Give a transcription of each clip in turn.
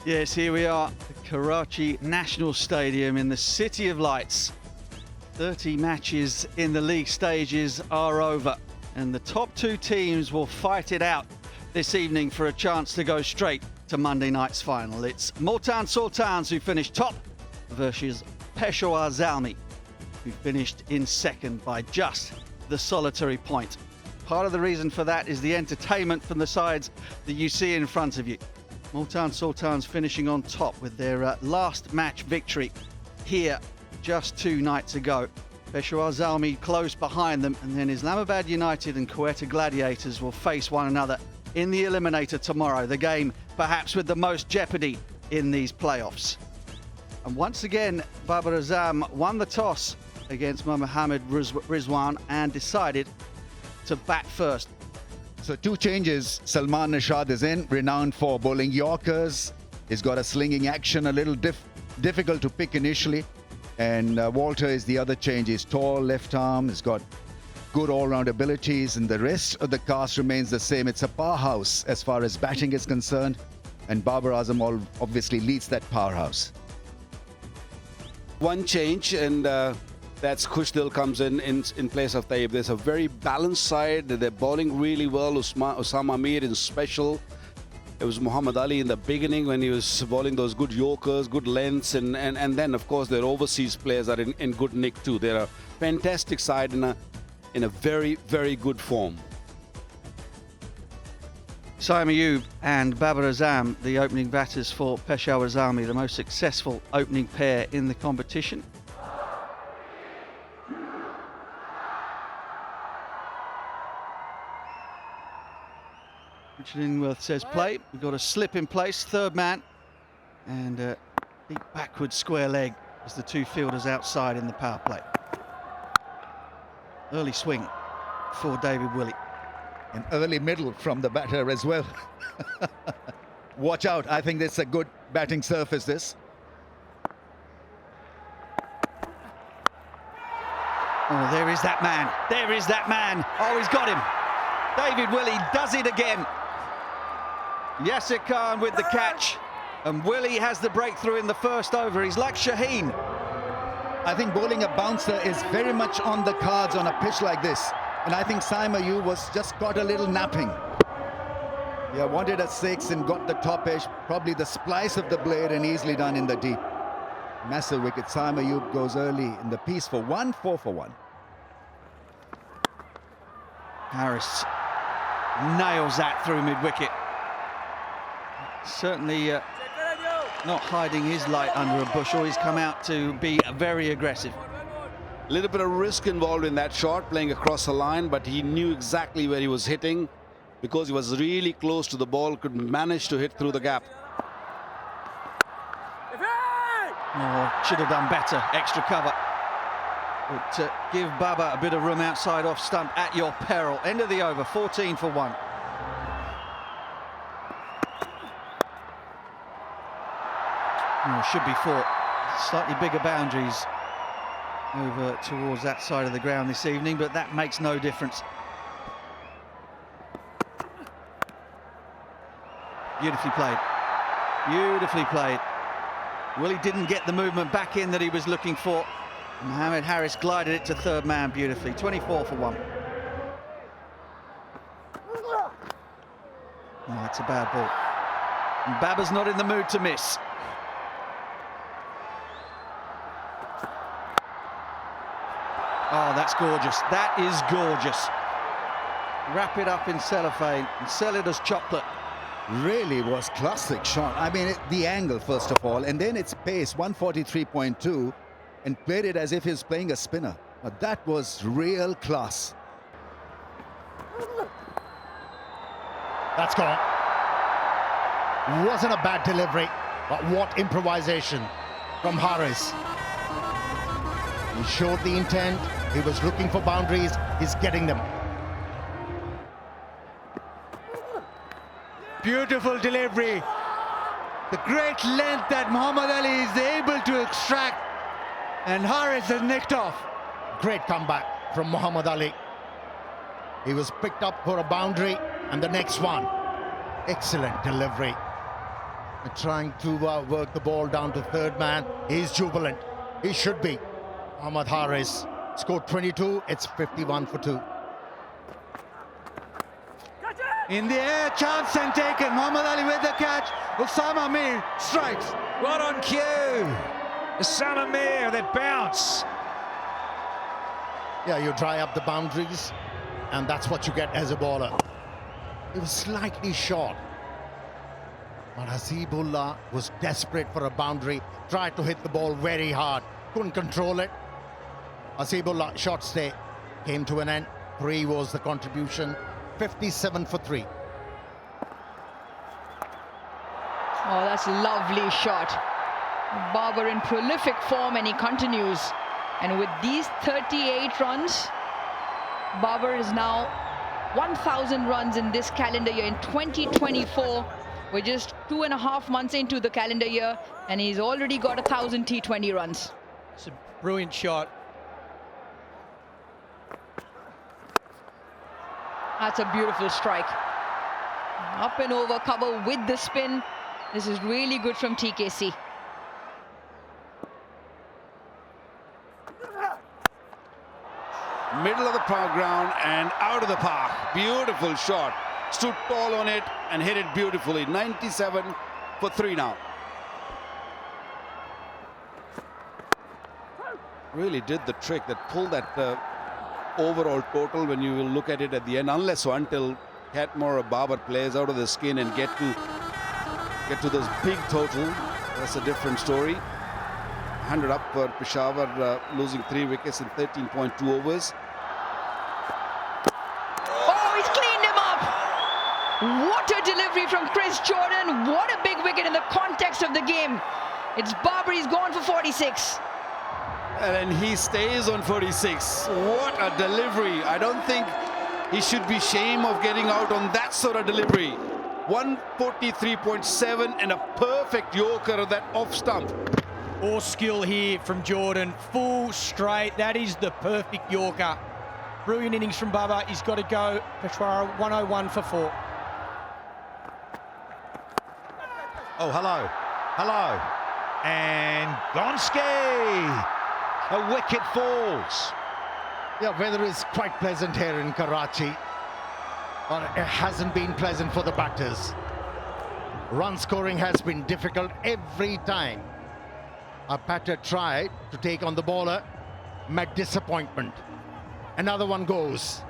Yes, here we are, the Karachi National Stadium in the City of Lights. 30 matches in the league stages are over, and the top two teams will fight it out this evening for a chance to go straight to Monday night's final. It's Multan Sultans, who finished top, versus Peshawar Zalmi, who finished in second by just the solitary point. Part of the reason for that is the entertainment from the sides that you see in front of you. Multan Sultans finishing on top with their last match victory here just 2 nights ago. Peshawar Zalmi close behind them, and then Islamabad United and Quetta Gladiators will face one another in the eliminator tomorrow, the game perhaps with the most jeopardy in these playoffs. And once again, Babar Azam won the toss against Mohammed Rizwan and decided to bat first. So 2 changes. Salman Nishad is in, renowned for bowling Yorkers. He's got a slinging action, a little difficult to pick initially. And Walter is the other change. He's tall, left arm, he's got good all-round abilities, and the rest of the cast remains the same. It's a powerhouse as far as batting is concerned, and Babar Azam obviously leads that powerhouse. One change, and that's Khushdil comes in place of Tayyib. There's a very balanced side. They're bowling really well. Osama Amir is special. It was Muhammad Ali in the beginning when he was bowling those good Yorkers, good lengths, and then of course their overseas players are in good nick too. They're a fantastic side in a very, very good form. Saim Ayub and Babar Azam, the opening batters for Peshawar Zalmi, the most successful opening pair in the competition. Richard Ingworth says play. We've got a slip in place, third man, and a deep backward square leg as the 2 fielders outside in the power play. Early swing for David Willey. An early middle from the batter as well. Watch out, I think it's a good batting surface, this. Oh, there is that man. There is that man. Oh, he's got him. David Willey does it again. Yasir Khan with the catch, and Willey has the breakthrough in the first over. He's like Shaheen. I think bowling a bouncer is very much on the cards on a pitch like this. And I think Saim Ayub was just got a little napping. Yeah, wanted a 6 and got the top edge, probably the splice of the blade, and easily done in the deep. Massive wicket. Saim Ayub goes early in the piece for 1, 4 for 1. Harris nails that through mid-wicket. Certainly not hiding his light under a bushel. He's come out to be very aggressive. A little bit of risk involved in that shot, playing across the line, but he knew exactly where he was hitting because he was really close to the ball, could manage to hit through the gap. Oh, should have done better, extra cover. But give Baba a bit of room outside off stump at your peril. End of the over, 14 for 1. Oh, should be 4. Slightly bigger boundaries over towards that side of the ground this evening, but that makes no difference. Beautifully played. Beautifully played. Willie didn't get the movement back in that he was looking for. Mohammed Harris glided it to third man beautifully. 24 for 1. Oh, that's a bad ball. And Baba's not in the mood to miss. Oh, that's gorgeous. That is gorgeous. Wrap it up in cellophane and sell it as chocolate. Really was classic shot. I mean, the angle, first of all, and then its pace, 143.2, and played it as if he was playing a spinner. But that was real class. That's gone. Wasn't a bad delivery, but what improvisation from Harris. He showed the intent. He was looking for boundaries. He's getting them. Beautiful delivery. The great length that Muhammad Ali is able to extract, and Harris has nicked off. Great comeback from Muhammad Ali. He was picked up for a boundary, and the next one. Excellent delivery. trying to work the ball down to third man. He's jubilant. He should be. Mohammad Haris scored 22. It's 51 for 2. In the air, chance and taken. Muhammad Ali with the catch. Osama Mir strikes. Right on cue. Osama Mir, that bounce. Yeah, you dry up the boundaries, and that's what you get as a bowler. It was slightly short, but Hasibullah was desperate for a boundary, tried to hit the ball very hard, couldn't control it. Hasibullah short stay came to an end. 3 was the contribution, 57 for 3. Oh, that's a lovely shot. Babar in prolific form, and he continues. And with these 38 runs, Babar is now 1,000 runs in this calendar year in 2024. We're just 2.5 months into the calendar year, and he's already got 1,000 T20 runs. It's a brilliant shot. That's a beautiful strike. Up and over cover with the spin. This is really good from TKC. Middle of the park ground and out of the park. Beautiful shot. Stood tall on it and hit it beautifully. 97 for 3 now. Really did the trick that pulled that overall total when you will look at it at the end, unless or until Catmore or Babar plays out of the skin and get to those big total. That's a different story. 100 up for Peshawar, losing 3 wickets in 13.2 overs. Oh, he's cleaned him up! What a delivery from Chris Jordan. What a big wicket in the context of the game. It's Babar, he's gone for 46. And he stays on 46. What a delivery. I don't think he should be ashamed of getting out on that sort of delivery. 143.7 and a perfect yorker of that off stump. All skill here from Jordan. Full straight. That is the perfect yorker. Brilliant innings from Babar. He's got to go. Peshawar 101 for 4. Oh, hello. Hello. And Gonski. A wicket falls. Yeah, weather is quite pleasant here in Karachi, but it hasn't been pleasant for the batters. Run scoring has been difficult every time a batter tried to take on the bowler, met disappointment. Another one goes.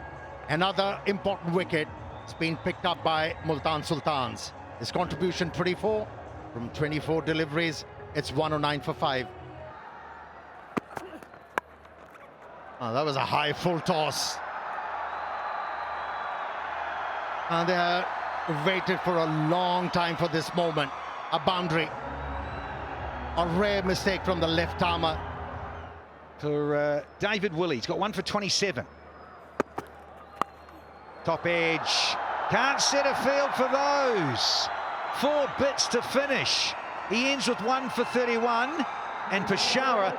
Another important wicket has been picked up by Multan Sultans. His contribution 24 from 24 deliveries. It's 109 for 5. Oh, that was a high full toss. And they have waited for a long time for this moment. A boundary. A rare mistake from the left armer. For David Willey, he's got 1 for 27. Top edge. Can't set a field for those. 4 bits to finish. He ends with 1 for 31. And Peshawar,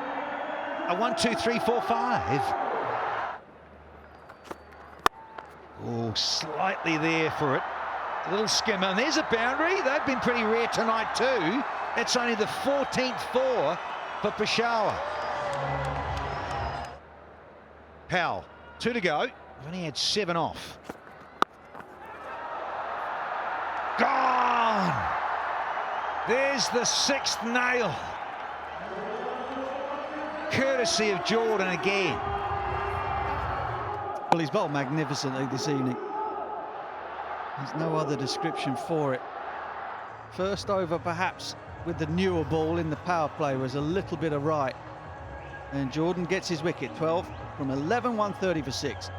a 1, 2, 3, 4, 5. Oh, slightly there for it. A little skimmer. And there's a boundary. They've been pretty rare tonight too. It's only the 14th 4 for Peshawar. Powell, 2 to go. We've only had 7 off. Gone! There's the 6th nail. Courtesy of Jordan again. Well, he's bowled magnificently this evening. There's no other description for it. First over, perhaps, with the newer ball in the power play was a little bit of right. And Jordan gets his wicket, 12 from 11, 130 for 6.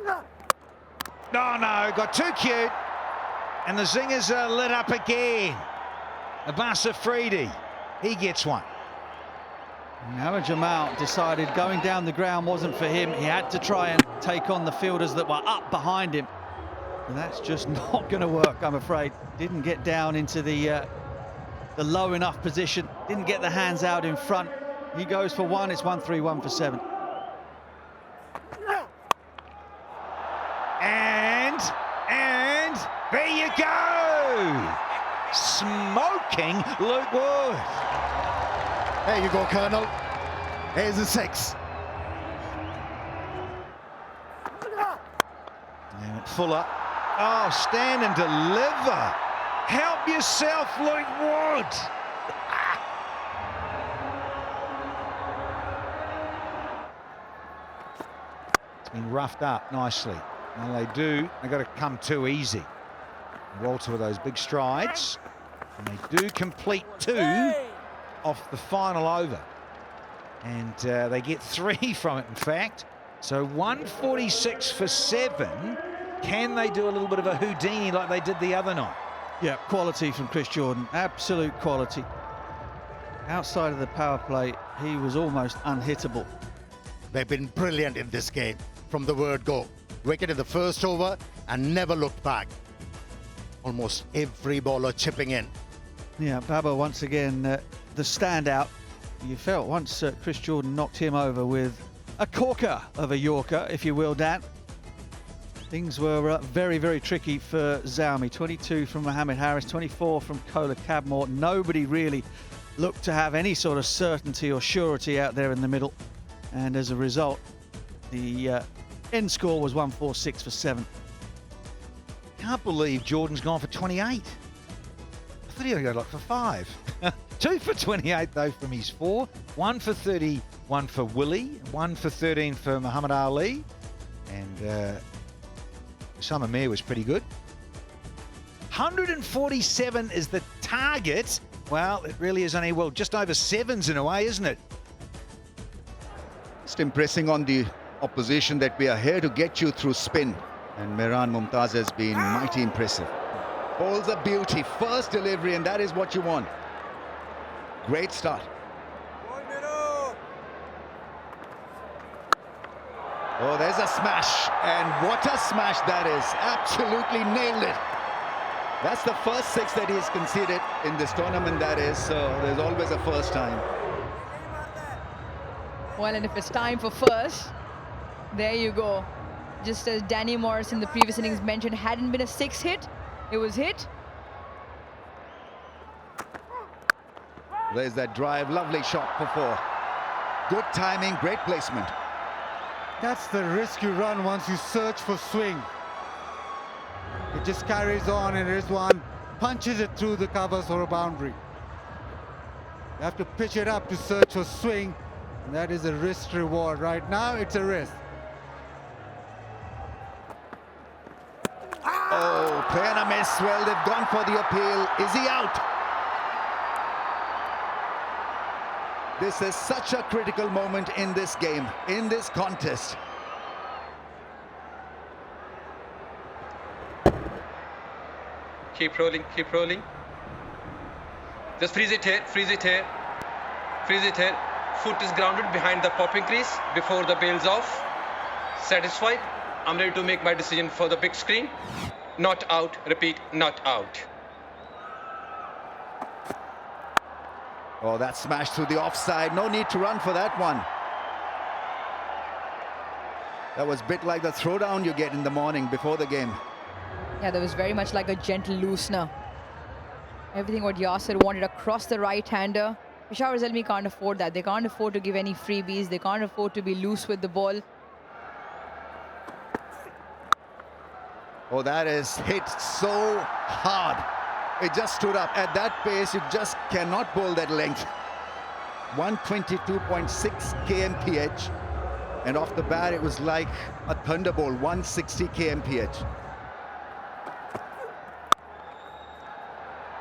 No, got too cute. And the zingers are lit up again. Abbas Afridi, he gets 1. Now Jamal decided going down the ground wasn't for him. He had to try and take on the fielders that were up behind him. And that's just not going to work, I'm afraid. Didn't get down into the low enough position. Didn't get the hands out in front. He goes for 1. It's 131 for 7. And there you go. smoking Luke Wood. There you go, Colonel. Here's a 6. And Fuller. Oh, stand and deliver. Help yourself, Luke Wood. It's been roughed up nicely. And they've got to come too easy. Walter with those big strides. And they do complete 2 off the final over. And they get 3 from it, in fact. So 146 for 7. Can they do a little bit of a Houdini like they did the other night? Yeah, quality from Chris Jordan, absolute quality. Outside of the power play, he was almost unhittable. They've been brilliant in this game from the word go. Wicket in the first over and never looked back. Almost every bowler chipping in. Yeah, Baba once again the standout. You felt once Chris Jordan knocked him over with a corker of a Yorker, if you will, Dan. Things were very, very tricky for Zalmi. 22 from Mohammed Harris, 24 from Kola Cadmore. Nobody really looked to have any sort of certainty or surety out there in the middle. And as a result, the end score was 146 for 7. Can't believe Jordan's gone for 28. I thought he would go like for 5. 2 for 28 though from his 4. 1 for 30, 1 for Willie, 1 for 13 for Muhammad Ali. And Osama Mir was pretty good. 147 is the target. Well, it really is only, well, just over 7s in a way, isn't it? Just impressing on the opposition that we are here to get you through spin. And Mehran Mumtaz has been mighty impressive. Bowls a beauty. First delivery, and that is what you want. Great start. Oh, there's a smash. And what a smash that is. Absolutely nailed it. That's the first 6 that he's conceded in this tournament, that is. So there's always a first time. Well, and if it's time for first, there you go. Just as Danny Morris in the previous innings mentioned, hadn't been a 6 hit, it was hit. There's that drive. Lovely shot for 4. Good timing, great placement. That's the risk you run once you search for swing. It just carries on, and there's one, punches it through the covers for a boundary. You have to pitch it up to search for swing, and that is a risk reward. Right now, it's a risk. Oh, play and a miss. Well, they've gone for the appeal. Is he out? This is such a critical moment in this game, in this contest. Keep rolling, keep rolling. Just freeze it here, freeze it here. Freeze it here. Foot is grounded behind the popping crease before the bail's off. Satisfied? I'm ready to make my decision for the big screen. Not out, repeat, not out. Oh, that smash through the offside. No need to run for that one. That was a bit like the throwdown you get in the morning before the game. Yeah, that was very much like a gentle loosener. Everything what Yasser wanted across the right-hander. Peshawar Zalmi can't afford that. They can't afford to give any freebies. They can't afford to be loose with the ball. Oh, that is hit so hard. It just stood up. At that pace, you just cannot bowl that length. 122.6 kmph. And off the bat, it was like a thunderbolt, 160 kmph.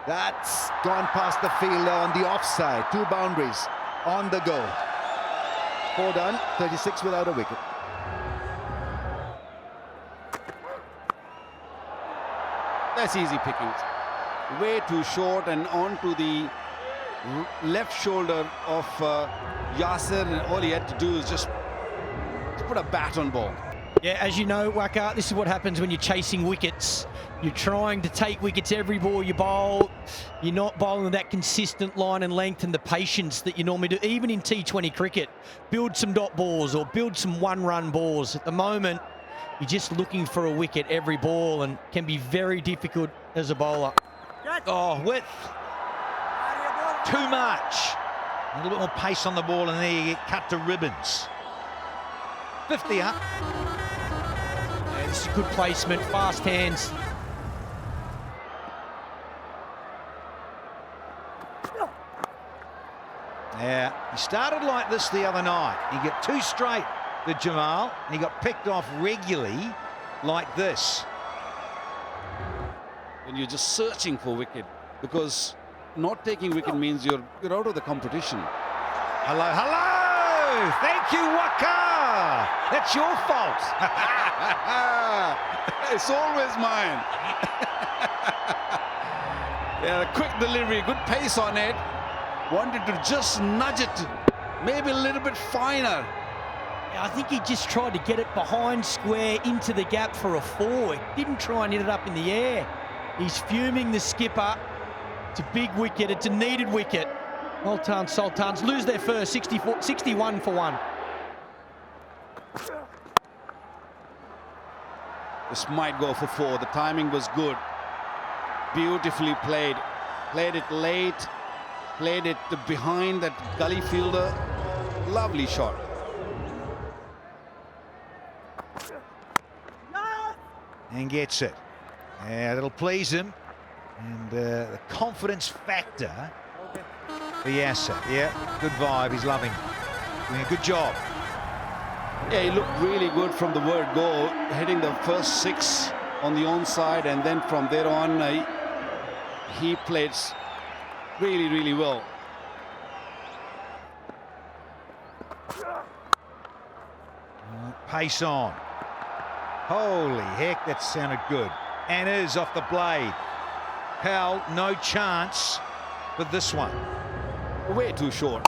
That's gone past the fielder on the offside. 2 boundaries on the go. 4 done, 36 without a wicket. That's easy pickings. Way too short and onto the left shoulder of Yasser, and all he had to do is just put a bat on ball. Yeah, as you know, Waka, this is what happens when you're chasing wickets. You're trying to take wickets every ball you bowl. You're not bowling with that consistent line and length and the patience that you normally do, even in T20 cricket. Build some dot balls or build some one-run balls. At the moment, you're just looking for a wicket every ball and can be very difficult as a bowler. Oh, width. Too much. A little bit more pace on the ball, and there you get cut to ribbons. 50 up. Yeah, this is a good placement, fast hands. Yeah, he started like this the other night. He got 2 straight with Jamal, and he got picked off regularly like this. When you're just searching for wicket, because not taking wicket means you're out of the competition. Hello, hello! Thank you, Waka! That's your fault. It's always mine. Yeah, quick delivery, good pace on it. Wanted to just nudge it, maybe a little bit finer. Yeah, I think he just tried to get it behind square into the gap for a 4. He didn't try and hit it up in the air. He's fuming, the skipper. It's a big wicket. It's a needed wicket. Multan Sultans lose their first, 61 for 1. This might go for 4. The timing was good. Beautifully played. Played it late. Played it behind that gully fielder. Lovely shot. And gets it. Yeah, that'll please him. And the confidence factor for Yasser. Yeah, good vibe. He's loving. Doing a good job. Yeah, he looked really good from the word go, hitting the first 6 on the onside, and then from there on, he played really, really well. Pace on. Holy heck, that sounded good. And is off the blade. Powell, no chance for this one. Way too short.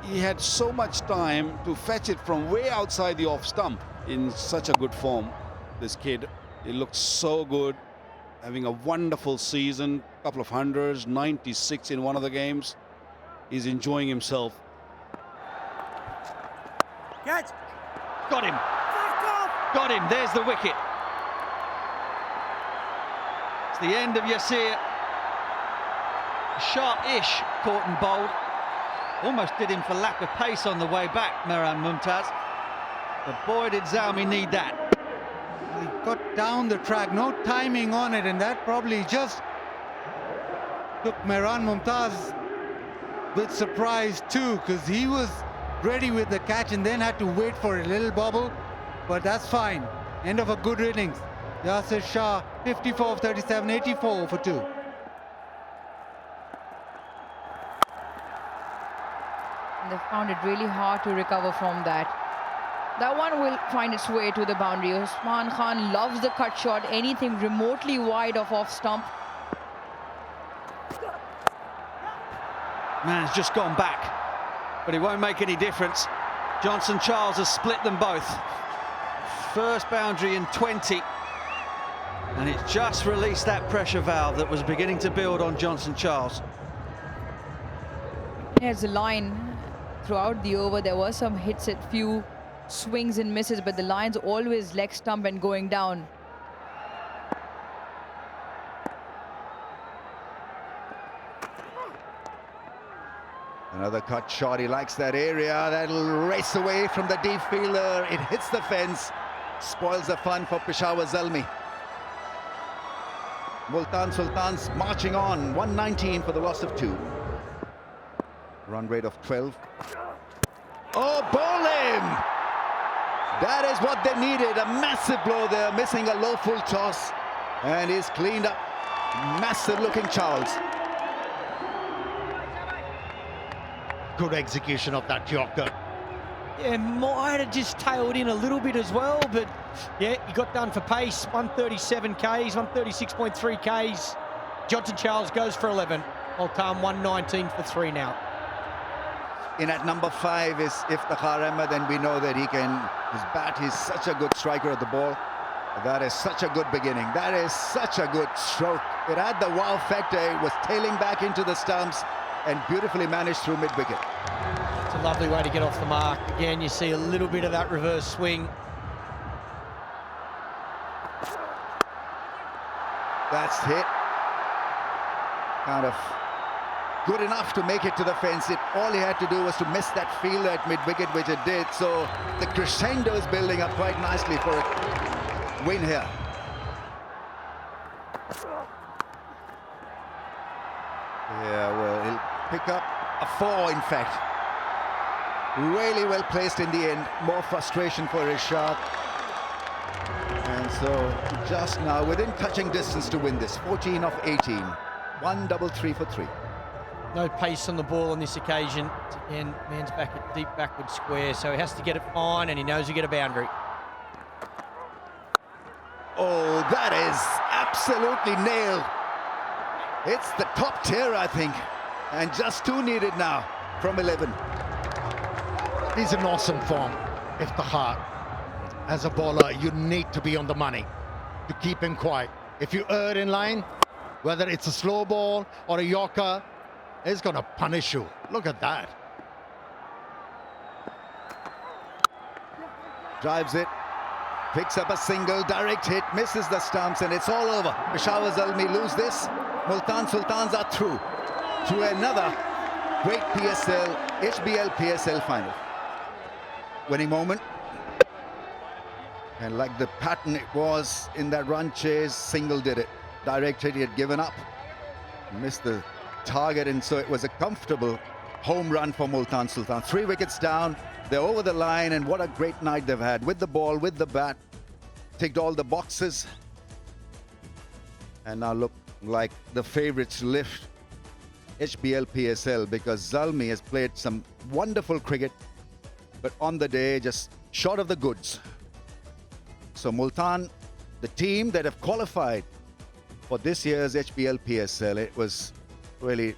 He had so much time to fetch it from way outside the off stump. In such a good form, this kid. He looks so good, having a wonderful season, couple of hundreds, 96 in one of the games. He's enjoying himself. Catch! Got him. Got him. There's the wicket. It's the end of Yasir. Sharp-ish caught and bowled. Almost did him for lack of pace on the way back, Mehran Mumtaz. But boy, did Zalmi need that. He got down the track, no timing on it, and that probably just took Mehran Mumtaz with surprise too, because he was ready with the catch and then had to wait for a little bobble. But that's fine. End of a good innings. Yasir Shah, 54 of 37, 84 for 2. They found it really hard to recover from that. That one will find its way to the boundary. Usman Khan loves the cut shot. Anything remotely wide of off stump. Man's just gone back, but it won't make any difference. Johnson Charles has split them both. First boundary in 20, and it's just released that pressure valve that was beginning to build on Johnson Charles. There's a line throughout the over. There were some hits at few swings and misses, but the line's always leg stump and going down. Another cut shot. He likes that area. That'll race away from the deep fielder. It hits the fence. Spoils the fun for Peshawar Zalmi. Multan Sultans marching on. 119 for the loss of 2. Run rate of 12. Oh, bowl him! That is what they needed. A massive blow there. Missing a low full toss. And he's cleaned up. Massive looking Charles. Good execution of that Yorker. Yeah, might have just tailed in a little bit as well, but yeah, he got done for pace. 137 Ks, 136.3 Ks. Johnson Charles goes for 11. Multan 119 for 3 now. In at number 5 is Iftikhar Ahmed, and we know that he can, his bat, he's such a good striker of the ball. That is such a good beginning. That is such a good stroke. It had the wow factor. It was tailing back into the stumps and beautifully managed through mid-wicket. It's a lovely way to get off the mark. Again, you see a little bit of that reverse swing. That's hit. kind of good enough to make it to the fence. All he had to do was to miss that fielder at mid-wicket, which it did. So the crescendo is building up quite nicely for a win here. Yeah, well, he'll pick up a 4, in fact. Really well placed in the end. More frustration for Irshad. And so just now within touching distance to win this. 14 of 18. 1 double 3 for 3. No pace on the ball on this occasion. Again, man's back at deep backward square, so he has to get it fine, and he knows he'll get a boundary. Oh, that is absolutely nailed. It's the top tier, I think. And just 2 needed now from 11. He's in awesome form. Iftikhar, as a bowler, you need to be on the money to keep him quiet. If you err in line, whether it's a slow ball or a yorker, he's going to punish you. Look at that. Drives it, picks up a single, direct hit, misses the stumps, and it's all over. Peshawar Zalmi lose this. Multan Sultans are through to another great PSL, HBL PSL final. Winning moment. And like the pattern it was in that run chase, single did it. Direct hit, he had given up. Missed the target, and so it was a comfortable home run for Multan Sultan. 3 wickets down, they're over the line, and what a great night they've had with the ball, with the bat. Ticked all the boxes. And now look like the favourites to lift HBL PSL, because Zalmi has played some wonderful cricket, but on the day just short of the goods. So Multan, the team that have qualified for this year's HBL PSL, it was really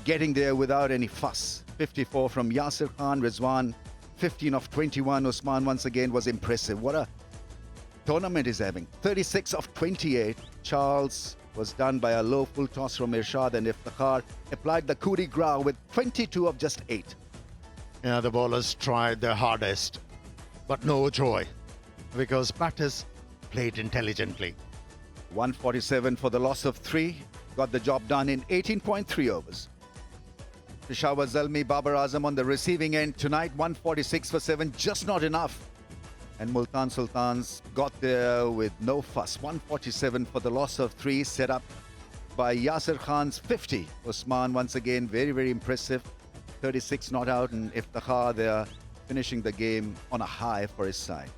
getting there without any fuss. 54 from Yasir Khan, Rizwan, 15 of 21. Usman once again was impressive. What a tournament he's having. 36 of 28. Charles was done by a low full toss from Irshad, and Iftikhar applied the coup de grace with 22 of just 8. Yeah, the bowlers tried their hardest, but no joy, because batters played intelligently. 147 for the loss of 3. Got the job done in 18.3 overs. Peshawar Zalmi, Babar Azam on the receiving end tonight. 146 for 7, just not enough. And Multan Sultans got there with no fuss. 147 for the loss of 3, set up by Yasir Khan's 50. Usman once again very, very impressive. 36 not out, and Iftikhar, they are finishing the game on a high for his side.